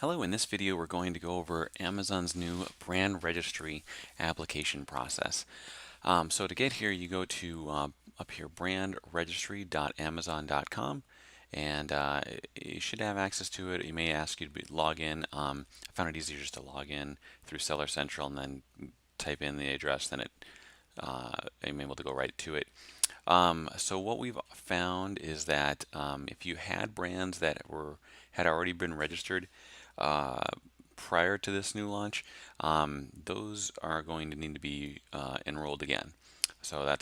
Hello, in this video we're going to go over Amazon's new brand registry application process. So to get here you go to up here brandregistry.amazon.com and you should have access to it. It may ask you to log in. I found it easier just to log in through Seller Central and then type in the address, then I'm able to go right to it. So what we've found is that if you had brands that had already been registered uh, prior to this new launch, those are going to need to be enrolled again. So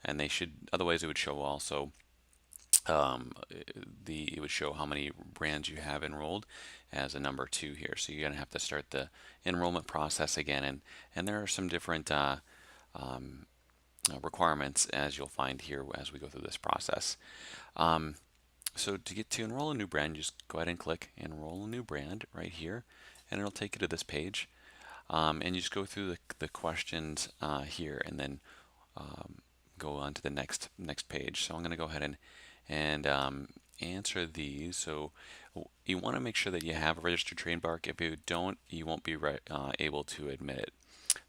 and they should, otherwise it would show also it would show how many brands you have enrolled as a number 2 here. So you're going to have to start the enrollment process again, and there are some different requirements, as you'll find here as we go through this process. So to enroll a new brand, you just go ahead and click enroll a new brand right here, and it'll take you to this page. And you just go through the questions here, and then go on to the next page. So I'm going to go ahead and answer these. So you want to make sure that you have a registered trademark. If you don't, you won't be able to admit it.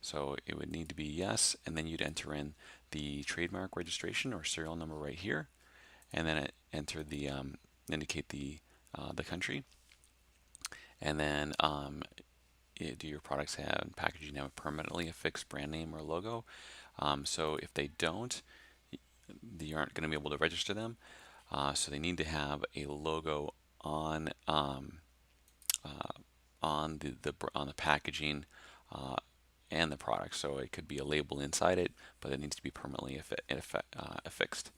So it would need to be yes, and then you'd enter in the trademark registration or serial number right here, and then enter the indicate the country, and then do your products have packaging have permanently affixed brand name or logo? So if they don't, you aren't going to be able to register them. So they need to have a logo on the packaging and the product. So it could be a label inside it, but it needs to be permanently affixed.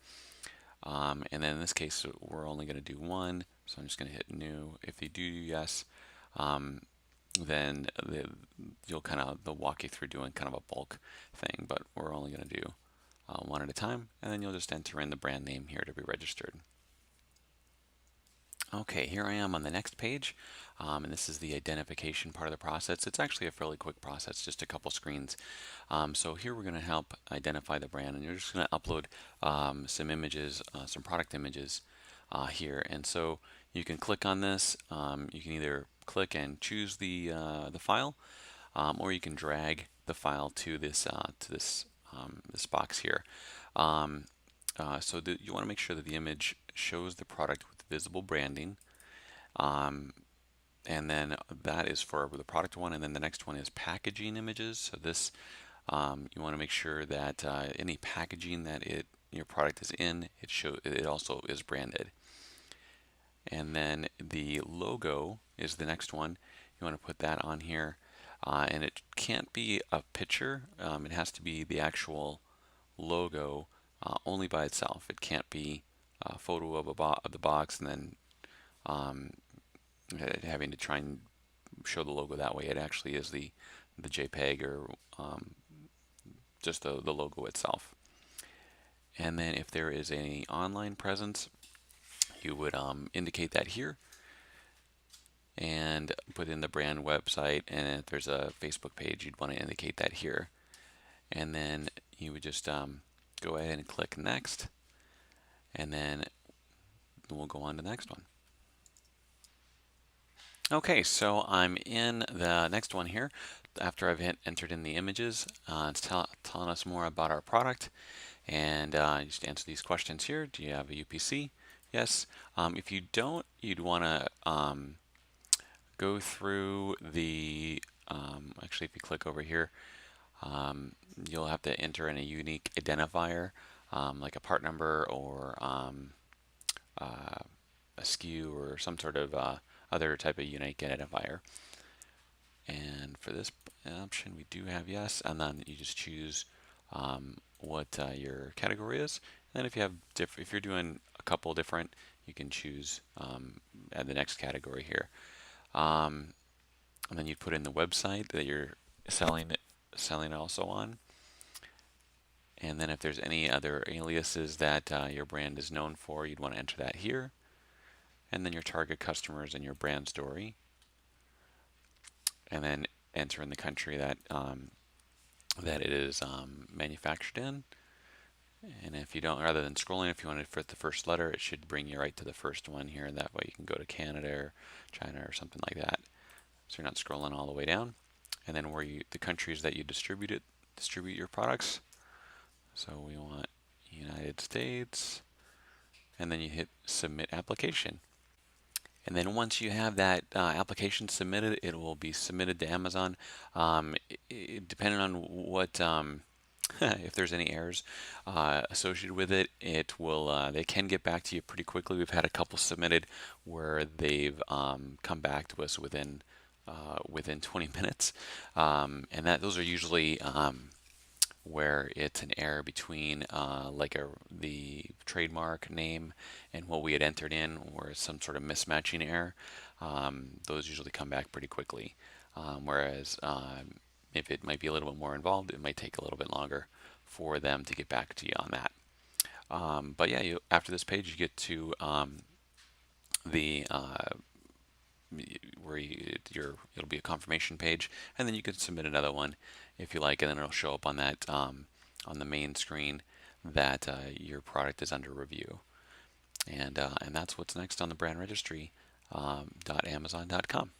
And then in this case, we're only going to do one. So I'm just going to hit new. If they do yes, then they'll walk you through doing kind of a bulk thing, but we're only going to do one at a time, and then you'll just enter in the brand name here to be registered. Okay, here I am on the next page, and this is the identification part of the process. It's actually a fairly quick process, just a couple screens. So here we're going to help identify the brand, and you're just going to upload some images, some product images here. And so you can click on this. You can either click and choose the file, or you can drag the file to this this box here. So you want to make sure that the image shows the product with visible branding, and then that is for the product one, and then the next one is packaging images. So this you want to make sure that any packaging that your product is in, it also is branded. And then the logo is the next one. You want to put that on here, and it can't be a picture. It has to be the actual logo only by itself. It can't be a photo of the box and then having to try and show the logo that way. It actually is the JPEG or just the logo itself. And then if there is any online presence, you would indicate that here and put in the brand website, and if there's a Facebook page, you'd want to indicate that here. And then you would just go ahead and click next, and then we'll go on to the next one. Okay, so I'm in the next one here. After I've entered in the images, it's telling us more about our product, and just answer these questions here. Do you have a UPC? Yes. If you don't, you'd want to go through the, actually if you click over here, you'll have to enter in a unique identifier, like a part number or a SKU or some sort of other type of unique identifier. And for this option, we do have yes, and then you just choose what your category is. And then if you're doing a couple different, you can choose add the next category here. And then you put in the website that you're selling also on. And then if there's any other aliases that your brand is known for, you'd want to enter that here. And then your target customers and your brand story. And then enter in the country that that it is manufactured in. And if you don't, rather than scrolling, if you want to fit the first letter, it should bring you right to the first one here, and that way you can go to Canada or China or something like that. so you're not scrolling all the way down. And then the countries that you distribute your products. So we want United States, and then you hit submit application. And then once you have that application submitted, it will be submitted to Amazon. Depending on what, if there's any errors associated with it, they can get back to you pretty quickly. We've had a couple submitted where they've come back to us within 20 minutes, and those are usually where it's an error between the trademark name and what we had entered in, or some sort of mismatching error. Those usually come back pretty quickly. Whereas if it might be a little bit more involved, it might take a little bit longer for them to get back to you on that. But yeah, after this page, you get to the where it'll be a confirmation page, and then you can submit another one if you like, and then it'll show up on that on the main screen that your product is under review. And that's what's next on the brand registry.amazon.com.